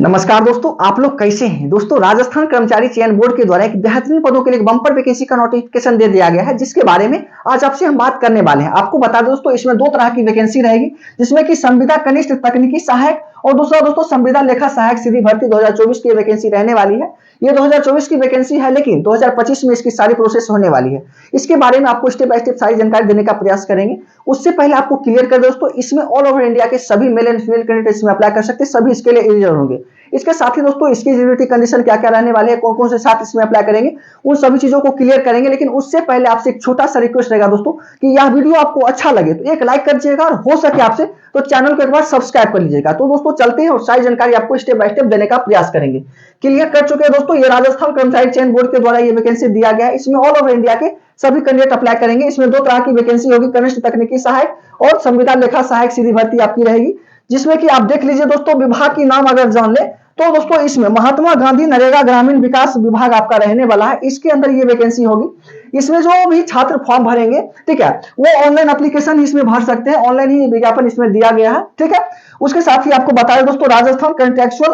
नमस्कार दोस्तों, आप लोग कैसे हैं। दोस्तों, राजस्थान कर्मचारी चयन बोर्ड के द्वारा एक बेहतरीन पदों के लिए एक बम्पर वैकेंसी का नोटिफिकेशन दे दिया गया है, जिसके बारे में आज आपसे हम बात करने वाले हैं। आपको बता दें दोस्तों, इसमें दो तरह की वैकेंसी रहेगी, जिसमें कि संविदा कनिष्ठ तकनीकी सहायक और दूसरा दोस्तों संविदा लेखा सहायक सीधी भर्ती 2024 की वैकेंसी रहने वाली है। ये 2024 की वैकेंसी है, लेकिन 2025 में इसकी सारी प्रोसेस होने वाली है। इसके बारे में आपको स्टेप बाय स्टेप सारी जानकारी देने का प्रयास करेंगे। उससे पहले आपको क्लियर कर दोस्तों, इसमें ऑल ओवर इंडिया के सभी मेल एंड फीमेल कैंडिडेट इसमें अप्लाई कर सकते हैं, सभी इसके लिए एलिजिबल होंगे। इसके साथ ही दोस्तों इसकी एलिजिबिलिटी कंडीशन क्या क्या रहने वाले हैं, कौन कौन से साथ इसमें अप्लाई करेंगे, उन सभी चीजों को क्लियर करेंगे। लेकिन उससे पहले आपसे एक छोटा सा रिक्वेस्ट रहेगा दोस्तों कि यह वीडियो आपको अच्छा लगे तो एक लाइक कर दीजिएगा, और हो सके आपसे तो चैनल को एक बार सब्सक्राइब कर लीजिएगा। तो दोस्तों चलते हैं और सारी जानकारी आपको स्टेप बाय स्टेप देने का प्रयास करेंगे। क्लियर कर चुके हैं दोस्तों, ये राजस्थान कर्मचारी चयन बोर्ड के द्वारा ये वैकेंसी दिया गया है। इसमें ऑल ओवर इंडिया के सभी कैंडिडेट अप्लाई करेंगे। इसमें दो तरह की वैकेंसी होगी, कनिष्ठ तकनीकी सहायक और संविदा लेखा सहायक सीधी भर्ती आपकी रहेगी। जिसमें कि आप देख लीजिए दोस्तों, विभाग की नाम अगर जान ले तो दोस्तों इसमें महात्मा गांधी नरेगा ग्रामीण विकास विभाग आपका रहने वाला है। इसके अंदर ये वैकेंसी होगी। इसमें जो भी छात्र फॉर्म भरेंगे, ठीक है, वो ऑनलाइन एप्लीकेशन इसमें भर सकते हैं, ऑनलाइन ही विज्ञापन इसमें दिया गया है, ठीक है। उसके साथ ही आपको बता दें दोस्तों, Rajasthan contractual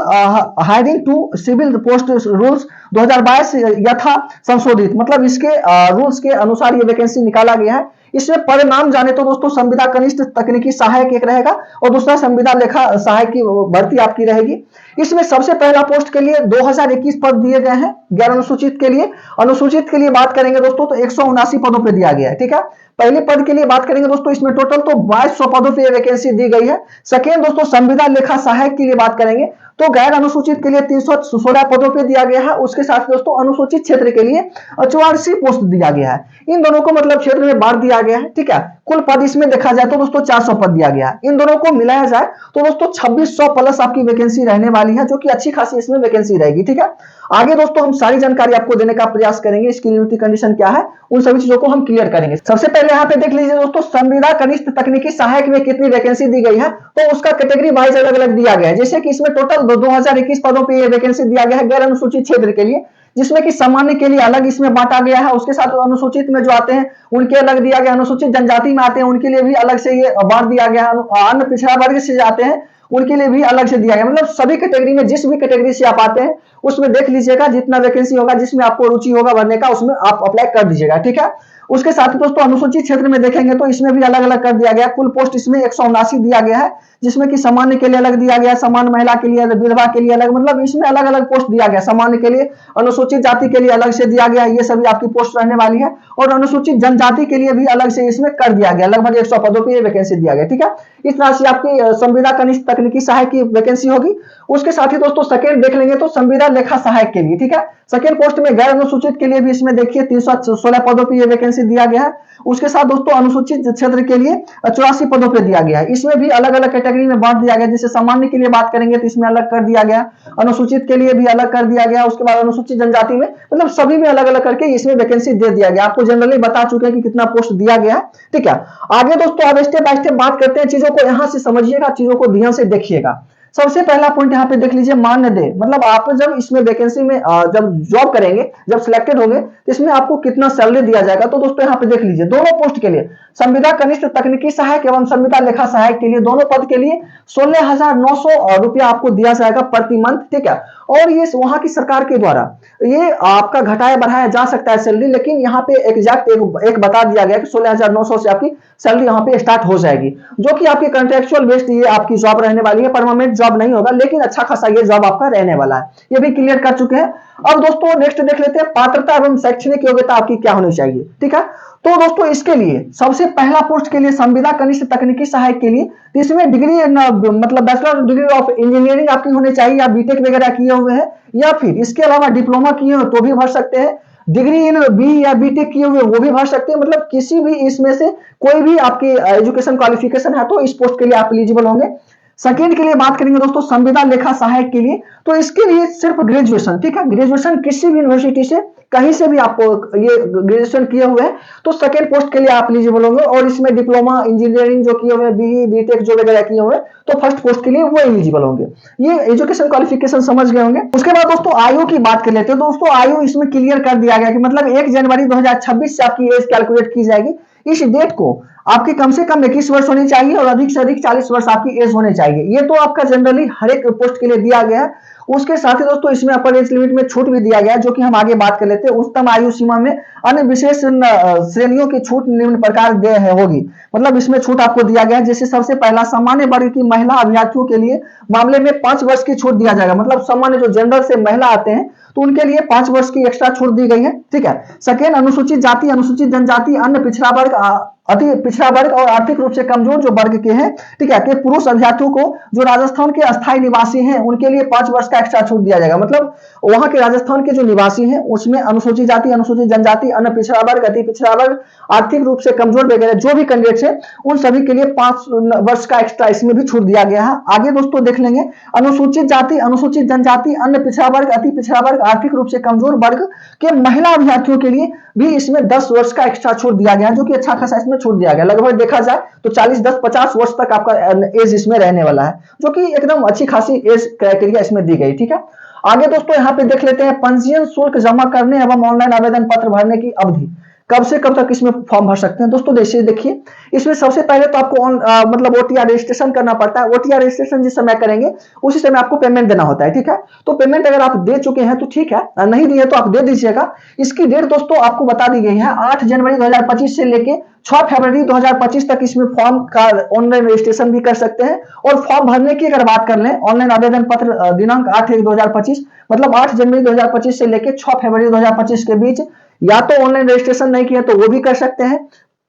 hiring to civil post rules 2022 यथा संशोधित, मतलब इसके रूल्स के अनुसार ये वैकेंसी निकाला गया है। इसमें पद नाम जाने तो दोस्तों संविदा कनिष्ठ तकनीकी सहायक एक रहेगा और दूसरा संविदा लेखा सहायक की भर्ती आपकी रहेगी। इसमें सबसे पहला पोस्ट के लिए 2021 पद दिए गए हैं गैर अनुसूचित के लिए। अनुसूचित के लिए बात करेंगे दोस्तों तो 179 पदों पे दिया गया है, ठीक है। पहले पद के लिए बात करेंगे दोस्तों, इसमें टोटल तो 2200 पदों पे वैकेंसी दी गई है। सेकेंड दोस्तों संविदा लेखा सहायक के लिए बात करेंगे तो गैर अनुसूचित के लिए 316 पदों पे दिया गया है। उसके साथ दोस्तों अनुसूचित क्षेत्र के लिए 84 पोस्ट दिया गया है। इन दोनों को मतलब क्षेत्र में बांट दिया गया है, ठीक है। कुल पद इसमें देखा जाए तो दोस्तों 400 पद दिया गया है। इन दोनों को मिलाया जाए तो दोस्तों 2600 प्लस आपकी वैकेंसी रहने वाली है, जो कि अच्छी खासी इसमें वैकेंसी रहेगी, ठीक है। आगे दोस्तों हम सारी जानकारी आपको देने का प्रयास करेंगे। इसकी एलिजिबिलिटी कंडीशन क्या है, उन सभी चीजों को हम क्लियर करेंगे। सबसे पहले यहाँ पे देख लीजिए दोस्तों, संविदा कनिष्ठ तकनीकी सहायक में कितनी वैकेंसी दी गई है, तो उसका कैटेगरी वाइज अलग अलग दिया गया है। जैसे कि इसमें टोटल 2021 पदों पे वैकेंसी दिया गया है गैर अनुसूचित क्षेत्र के लिए, जिसमें कि सामान्य के लिए अलग इसमें बांटा गया है। उसके साथ अनुसूचित में जो आते हैं उनके अलग दिया गया, अनुसूचित जनजाति में आते हैं उनके लिए भी अलग से ये बांट दिया गया। अन्य पिछड़ा वर्ग से जाते हैं उनके लिए भी अलग से दिया गया। मतलब सभी कैटेगरी में जिस भी कैटेगरी से आप आते हैं उसमें देख लीजिएगा, जितना वैकेंसी होगा जिसमें आपको रुचि होगा भरने का उसमें आप अप्लाई कर दीजिएगा, ठीक है। उसके साथ दोस्तों अनुसूचित क्षेत्र में देखेंगे तो इसमें भी अलग अलग कर दिया गया। कुल पोस्ट इसमें 179 दिया गया है, जिसमें कि सामान्य के लिए अलग दिया गया, सामान्य महिला के लिए, विधवा के लिए अलग, मतलब इसमें अलग अलग पोस्ट दिया गया। सामान्य के लिए, अनुसूचित जाति के लिए अलग से दिया गया। ये सभी आपकी पोस्ट रहने वाली है। और अनुसूचित जनजाति के लिए भी अलग से इसमें कर दिया गया। लगभग 100 पदों पर वैकेंसी दिया गया, ठीक है। इस तरह से आपकी संविदा कनिष्ठ तकनीकी सहायक की वैकेंसी होगी। उसके साथ ही दोस्तों सेकेंड देख लेंगे तो संविदा लेखा सहायक के लिए, ठीक है। सेकेंड पोस्ट में गैर अनुसूचित के लिए भी इसमें देखिए 316 पदों पर वैकेंसी दिया गया है। उसके साथ दोस्तों अनुसूचित क्षेत्र के लिए 84 पदों पे दिया गया है। इसमें भी अलग अलग कैटेगरी में बांट दिया गया। जैसे सामान्य के लिए बात करेंगे तो इसमें अलग कर दिया गया, अनुसूचित के लिए भी अलग कर दिया गया। उसके बाद अनुसूचित जनजाति में, मतलब सभी में अलग अलग करके इसमें वैकेंसी दे दिया गया। आपको जनरली बता चुके हैं कि कितना पोस्ट दिया गया है, ठीक है। आगे दोस्तों अब स्टेप बाय स्टेप बात करते हैं, चीजों को यहां से समझिएगा, चीजों को ध्यान से देखिएगा। सबसे पहला पॉइंट यहाँ पे देख लीजिए, मानदेय। मतलब आप जब इसमें वैकेंसी में जब जॉब करेंगे, जब सिलेक्टेड होंगे तो इसमें आपको कितना सैलरी दिया जाएगा। तो दोस्तों यहाँ पे देख लीजिए, दोनों पोस्ट के लिए संविदा कनिष्ठ तकनीकी सहायक एवं संविदा लेखा सहायक के लिए दोनों पद के लिए 16,900 रुपया आपको दिया जाएगा प्रति मंथ, ठीक है। और ये वहां की सरकार के द्वारा ये आपका घटाया बढ़ाया जा सकता है सैलरी, लेकिन यहाँ पे एग्जैक्ट एक बता दिया गया कि 16,900 से आपकी सैलरी यहाँ पे स्टार्ट हो जाएगी, जो कि आपकी कॉन्ट्रेक्चुअल बेस्ड ये आपकी जॉब रहने वाली है। परमानेंट जॉब नहीं होगा, लेकिन अच्छा खासा ये जॉब आपका रहने वाला है। ये भी क्लियर कर चुके हैं। अब दोस्तों नेक्स्ट देख लेते हैं, पात्रता एवं शैक्षणिक योग्यता आपकी क्या होनी चाहिए, ठीक है। तो दोस्तों इसके लिए सबसे पहला पोस्ट के लिए संविदा कनिष्ठ तकनीकी सहायक के लिए इसमें डिग्री मतलब बैचलर डिग्री ऑफ इंजीनियरिंग आपकी होनी चाहिए, या बीटेक वगैरह किए हुए हैं, या फिर इसके अलावा डिप्लोमा किए हो तो भी भर सकते हैं। डिग्री इन बी या बीटेक किए हुए वो भी भर सकते हैं। मतलब किसी भी इसमें से कोई भी आपकी एजुकेशन क्वालिफिकेशन है तो इस पोस्ट के लिए आप एलिजिबल होंगे। सेकेंड के लिए बात करेंगे दोस्तों संविदा लेखा सहायक के लिए, तो इसके लिए सिर्फ ग्रेजुएशन, ठीक है। ग्रेजुएशन किसी भी यूनिवर्सिटी से कहीं से भी आपको ये ग्रेजुएशन किए हुए हैं तो सेकेंड पोस्ट के लिए आप एलिजिबल होंगे। और इसमें डिप्लोमा इंजीनियरिंग जो किए हुए हैं, बीई बीटेक जो वगैरह किए हुए हैं, तो फर्स्ट पोस्ट के लिए वो एलिजिबल होंगे। ये एजुकेशन क्वालिफिकेशन समझ गए होंगे। उसके बाद दोस्तों आयु की बात कर लेते हैं। दोस्तों आयु इसमें क्लियर कर दिया गया कि मतलब 1 जनवरी 2026 से आपकी एज कैलकुलेट की जाएगी। इस डेट को आपकी कम से कम 21 वर्ष होनी चाहिए और अधिक से अधिक 40 वर्ष आपकी एज होनी चाहिए। ये तो आपका जनरली हर एक पोस्ट के लिए दिया गया है। उसके साथ ही दोस्तों इसमें अपर एज लिमिट में छूट भी दिया गया है, जो कि हम आगे बात कर लेते हैं। उच्चतम आयु सीमा में अन्य विशेष श्रेणियों की छूट निम्न प्रकार दे होगी। मतलब इसमें छूट आपको दिया गया है। जैसे सबसे पहला सामान्य वर्ग की महिला अभ्यर्थियों के लिए मामले में 5 वर्ष की छूट दिया जाएगा। मतलब सामान्य जो जनरल से महिला आते हैं तो उनके लिए 5 वर्ष की एक्स्ट्रा छूट दी गई है। ठीक है। सेकेंड, अनुसूचित जाति, अनुसूचित जनजाति, अन्य पिछड़ा वर्ग, अति पिछड़ा वर्ग और आर्थिक रूप से कमजोर जो वर्ग के हैं, ठीक है, कि पुरुष अभ्यर्थियों को जो राजस्थान के अस्थायी निवासी हैं उनके लिए 5 वर्ष का एक्स्ट्रा छूट दिया जाएगा। मतलब वहां के राजस्थान के जो निवासी हैं उसमें अनुसूचित जाति, अनुसूचित जनजाति, अन्य पिछड़ा वर्ग, अति पिछड़ा वर्ग, आर्थिक रूप से कमजोर वगैरह जो भी कैंडिडेट्स हैं उन सभी के लिए 5 वर्ष का एक्स्ट्रा इसमें भी छूट दिया गया है। आगे दोस्तों देख लेंगे, अनुसूचित जाति, अनुसूचित जनजाति, अन्य पिछड़ा वर्ग, अति पिछड़ा वर्ग, आर्थिक रूप से कमजोर वर्ग के महिला अभ्यर्थियों के लिए भी इसमें 10 वर्ष का एक्स्ट्रा छूट दिया गया है, जो कि अच्छा खासा इसमें छूट दिया गया। लगभग देखा जाए तो 40, 10, 50 वर्ष तक आपका एज इसमें रहने वाला है, जो कि एकदम अच्छी खासी एज क्राइटेरिया इसमें दी गई। ठीक है। आगे दोस्तों यहाँ पे देख लेते हैं पंजीयन शुल्क जमा करने एवं ऑनलाइन आवेदन पत्र भरने की अवधि। कब से कब तक इसमें फॉर्म भर सकते हैं दोस्तों? देखिए इसमें सबसे पहले तो आपको मतलब ओटीआर रजिस्ट्रेशन करना पड़ता है। ओटीआर रजिस्ट्रेशन जिस समय करेंगे उसी समय आपको पेमेंट देना होता है। ठीक है। तो पेमेंट अगर आप दे चुके हैं तो ठीक है, नहीं दिए तो आप दे दीजिएगा। इसकी डेट दोस्तों आपको बता दी गई है 8 जनवरी 2025 से लेके 6 फरवरी 2025 तक इसमें फॉर्म का ऑनलाइन रजिस्ट्रेशन भी कर सकते हैं। और फॉर्म भरने की अगर बात कर लें, ऑनलाइन आवेदन पत्र दिनांक 8/1/2025 मतलब 8 जनवरी 2025 से लेके 6 फरवरी 2025 के बीच या तो ऑनलाइन रजिस्ट्रेशन नहीं किया तो वो भी कर सकते हैं,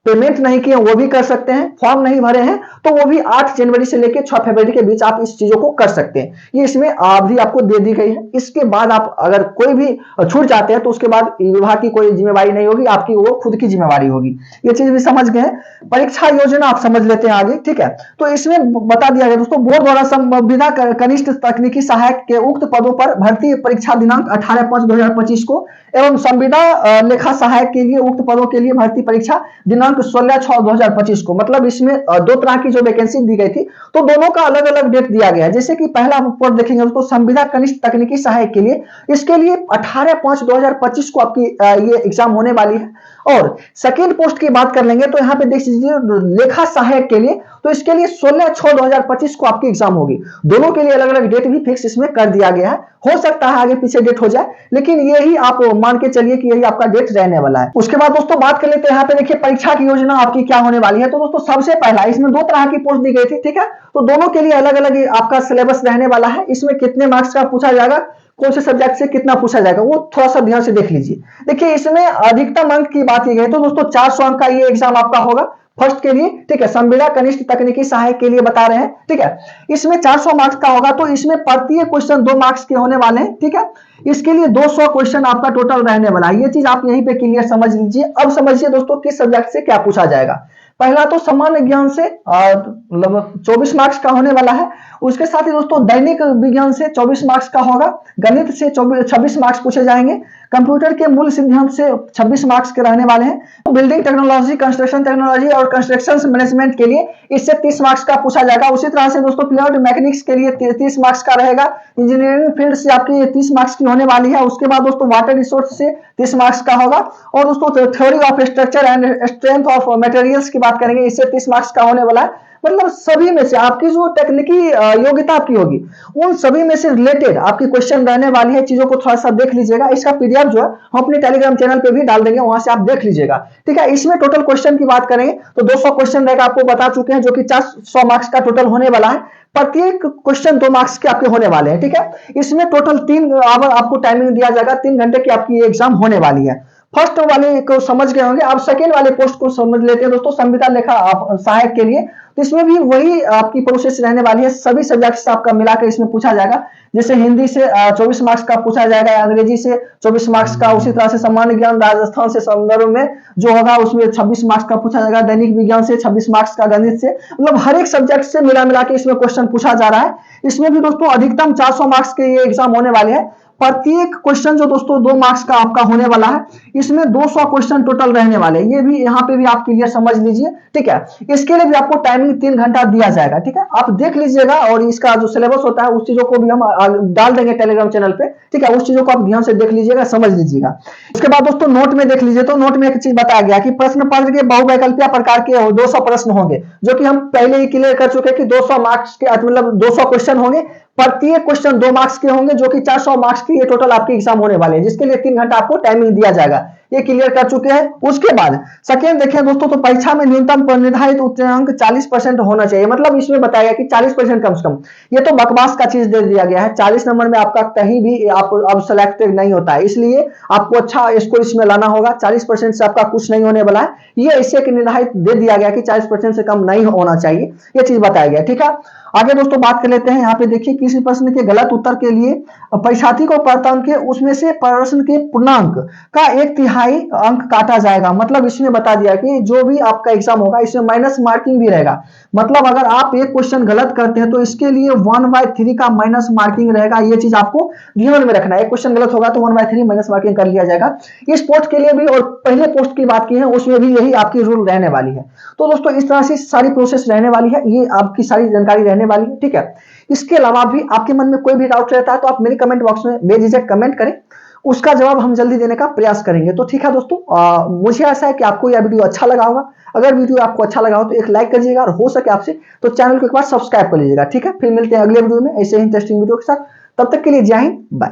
पेमेंट नहीं किए वो भी कर सकते हैं, फॉर्म नहीं भरे हैं तो वो भी 8 जनवरी से लेकर 6 फरवरी के बीच आप इस चीजों को कर सकते हैं। ये इसमें अवधि आपको दे दी गई है। इसके बाद आप अगर कोई भी छूट जाते हैं तो उसके बाद विभाग की कोई जिम्मेवारी नहीं होगी, आपकी वो खुद की जिम्मेवारी होगी। ये चीज भी समझ गए। परीक्षा योजना आप समझ लेते हैं आगे। ठीक है। तो इसमें बता दिया गया दोस्तों, बोर्ड द्वारा संविदा कनिष्ठ तकनीकी सहायक के उक्त पदों पर भर्ती परीक्षा दिनांक 18/5/2025 को एवं संविदा लेखा सहायक के लिए उक्त पदों के लिए भर्ती परीक्षा दिनांक 16/6/2025 को। मतलब इसमें दो तरह की जो वैकेंसी दी गई थी तो दोनों का अलग अलग डेट दिया गया है। जैसे कि पहला पद देखेंगे दोस्तों संविदा कनिष्ठ तकनीकी सहायक के लिए, इसके लिए 18/5/2025 को आपकी ये एग्जाम होने वाली है। और सेकेंड पोस्ट की बात कर लेंगे तो यहाँ पे देख लीजिए लेखा सहायक के लिए, तो इसके लिए 16/6/2025 को आपकी एग्जाम होगी। दोनों के लिए अलग अलग डेट भी फिक्स इसमें कर दिया गया है। हो सकता है आगे पीछे डेट हो जाए, लेकिन यही आप मान के चलिए कि यही आपका डेट रहने वाला है। उसके बाद दोस्तों बात कर लेते हैं यहाँ पे देखिए परीक्षा की योजना आपकी क्या होने वाली है। तो दोस्तों सबसे पहला इसमें 2 तरह की पोस्ट दी गई थी। ठीक है। तो दोनों के लिए अलग अलग आपका सिलेबस रहने वाला है। इसमें कितने मार्क्स का पूछा जाएगा, कौन से सब्जेक्ट से कितना पूछा जाएगा, वो थोड़ा सा ध्यान से देख लीजिए। देखिए इसमें अधिकतम अंक की बात की गई तो दोस्तों 400 अंक का ये एग्जाम आपका होगा फर्स्ट के लिए। ठीक है। संविदा कनिष्ठ तकनीकी सहायक के लिए बता रहे हैं। ठीक है। इसमें 400 मार्क्स का होगा। तो इसमें प्रत्येक क्वेश्चन 2 मार्क्स के होने वाले हैं। ठीक है। इसके लिए 200 क्वेश्चन आपका टोटल रहने वाला है। ये चीज आप यहीं पे क्लियर समझ लीजिए। अब समझिए दोस्तों किस सब्जेक्ट से क्या पूछा जाएगा। पहला तो सामान्य ज्ञान से 24 मार्क्स का होने वाला है। उसके साथ ही दोस्तों दैनिक विज्ञान से 24 मार्क्स का होगा। गणित से 26 मार्क्स पूछे जाएंगे। कंप्यूटर के मूल सिद्धांत से 26 मार्क्स के रहने वाले हैं। बिल्डिंग टेक्नोलॉजी, कंस्ट्रक्शन टेक्नोलॉजी और कंस्ट्रक्शन मैनेजमेंट के लिए इससे 30 मार्क्स का पूछा जाएगा। उसी तरह से दोस्तों फ्लूइड मैकेनिक्स के लिए 30 मार्क्स का रहेगा। इंजीनियरिंग फील्ड से आपकी 30 मार्क्स की होने वाली है। उसके बाद दोस्तों वाटर रिसोर्स से 30 मार्क्स का होगा। और दोस्तों theory of structure and strength of materials की बात करेंगे, इससे 30 मार्क्स का होने वाला है। मतलब सभी में से आपकी जो टेक्निकी योग्यता आपकी होगी उन सभी में से रिलेटेड आपकी क्वेश्चन रहने वाली है। चीजों को थोड़ा सा देख लीजिएगा। इसका पीडीएफ जो है हम अपने टेलीग्राम चैनल पे भी डाल देंगे, वहां से आप देख लीजिएगा। ठीक है। इसमें टोटल क्वेश्चन की बात करेंगे तो 200 क्वेश्चन रहेगा, आपको बता चुके हैं, जो कि 400 मार्क्स का टोटल होने वाला है। प्रत्येक क्वेश्चन 2 मार्क्स के आपके होने वाले हैं। ठीक है। इसमें टोटल 3 आवर आपको टाइमिंग दिया जाएगा। 3 घंटे की आपकी एग्जाम होने वाली है। फर्स्ट वाले को समझ गए होंगे। अब सेकेंड वाले पोस्ट को समझ लेते हैं दोस्तों संविदा लेखा सहायक के लिए। तो इसमें भी वही आपकी प्रोसेस रहने वाली है। सभी सब्जेक्ट से आपका मिलाकर इसमें पूछा जाएगा। जैसे हिंदी से 24 मार्क्स का पूछा जाएगा, अंग्रेजी से 24 मार्क्स का, उसी तरह से सामान्य ज्ञान राजस्थान से संदर्भ में जो होगा उसमें 26 मार्क्स का पूछा जाएगा। दैनिक विज्ञान से 26 मार्क्स का, गणित से, मतलब हर एक सब्जेक्ट से मिला के इसमें क्वेश्चन पूछा जा रहा है। इसमें भी दोस्तों अधिकतम 400 मार्क्स के ये एग्जाम होने वाले हैं। प्रत्येक क्वेश्चन जो दोस्तों 2 मार्क्स का आपका होने वाला है, इसमें 200 क्वेश्चन टोटल रहने वाले हैं। ये भी यहाँ पे भी आप क्लियर समझ लीजिए, ठीक है। इसके लिए भी आपको टाइमिंग 3 घंटा दिया जाएगा, ठीक है। आप देख लीजिएगा और इसका जो सिलेबस होता है उस चीजों को भी हम डाल देंगे टेलीग्राम चैनल पे, ठीक है। उस चीजों को आप ध्यान से देख लीजिएगा, समझ लीजिएगा। उसके बाद दोस्तों नोट में देख लीजिए, तो नोट में एक चीज बताया गया कि प्रश्न पत्र के बहुवैकल्पीय प्रकार के 200 प्रश्न होंगे, जो कि हम पहले ही क्लियर कर चुके हैं कि 200 मार्क्स के मतलब 200 क्वेश्चन होंगे। प्रत्येक क्वेश्चन 2 मार्क्स के होंगे, जो कि 400 मार्क्स की ये टोटल आपके एग्जाम होने वाले हैं, जिसके लिए 3 घंटा आपको टाइमिंग दिया जाएगा। ये क्लियर कर चुके हैं। उसके बाद सेकेंड देखें दोस्तों, तो परीक्षा में न्यूनतम निर्धारित उत्तीर्ण 40% होना चाहिए। मतलब इसमें बताया कि 40% कम से कम। ये तो बकवास का चीज दे दिया गया है। 40 नंबर में आपका कहीं भी आप अब सिलेक्टेड नहीं होता है, इसलिए आपको अच्छा स्कोर इसमें लाना होगा। 40% से आपका कुछ नहीं होने वाला है। ये इससे निर्धारित दे दिया गया कि 40% से कम नहीं होना चाहिए, ये चीज बताया गया, ठीक है। आगे दोस्तों बात कर लेते हैं। यहाँ पे देखिए, किसी प्रश्न के गलत उत्तर के लिए परीक्षार्थी को प्रति अंक के उसमें से प्रश्न के पूर्णांक का 1/3 अंक काटा जाएगा। मतलब इसमें बता दिया कि जो भी आपका एग्जाम होगा इसमें माइनस मार्किंग भी रहेगा। मतलब अगर आप एक क्वेश्चन गलत करते हैं तो इसके लिए 1/3 का माइनस मार्किंग रहेगा। ये चीज आपको ध्यान में रखना है। एक क्वेश्चन गलत होगा तो 1/3 माइनस मार्किंग कर लिया जाएगा। इस पोस्ट के लिए भी और पहले पोस्ट की बात की है उसमें भी यही आपकी रूल रहने वाली है। तो दोस्तों इस तरह से सारी प्रोसेस रहने वाली है, ये आपकी सारी जानकारी रहने वाली है, ठीक है। इसके अलावा भी आपके मन में कोई भी डाउट रहता है तो आप मेरे कमेंट बॉक्स में बेझिझक कमेंट करें, उसका जवाब हम जल्दी देने का प्रयास करेंगे। तो ठीक है दोस्तों, मुझे आशा है कि आपको यह वीडियो अच्छा लगा होगा। अगर वीडियो आपको अच्छा लगा हो तो एक लाइक करिएगा और हो सके आपसे तो चैनल को एक बार सब्सक्राइब कर लीजिएगा, ठीक है। फिर मिलते हैं अगले वीडियो में ऐसे ही इंटरेस्टिंग वीडियो के साथ। तब तक के लिए जय हिंद, बाय।